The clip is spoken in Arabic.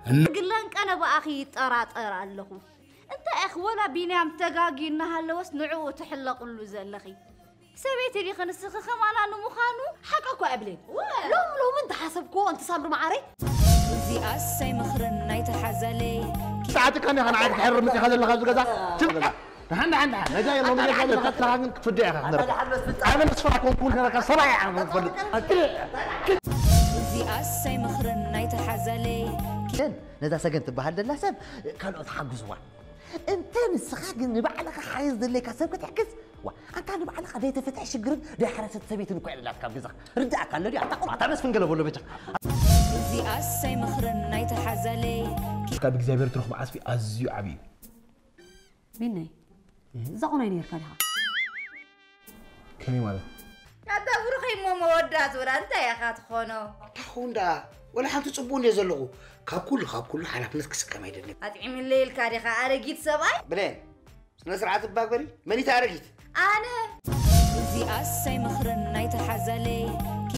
قلنك أنا بأخي طرا له أنت أخ ولا بينام تجاجي إنها لوس نعو تحلق له زلخي سبيت لي خن السخ خمانا نمخانو حقكو قبلين لو من تحسبكو أنت صابر معري زي أسي مخرن نايت حزلي ساعتك أنا عايز حر من هذا اللي خذ كذا عندها نجاي لو ما يجي لك تراهن تفديها أنا مسفرك كل هذا صراع زي أسي مخرن نايت حزلي نذا سجنت بهذا اللسان كانوا يتحجزوا انت نسخاق اني بعلق حايز اللي كسبك تحكز وانت انا بعلق قضيه تفتح شجرد دي حرست سبيت انك على كاب بيزق رجع قال لي اعطى بس فنقلب ولا بيتك زي أسي مخرن نايت حزلي كاب اكزابير تروح معاس في ازيو عبي مني زقوني نير كلها كمي ماله هذا بروخي مودات ولا أنت يا خات خونو تخوندا ولا حنت تصبون يا زلقو كاب كل حلفنك كسكم يدني أتعمل الليل كاريخة أرجيت سباي بلين نزرعت باغبري ماني تارجيت أنا زي أسي مخرن نايت حزلي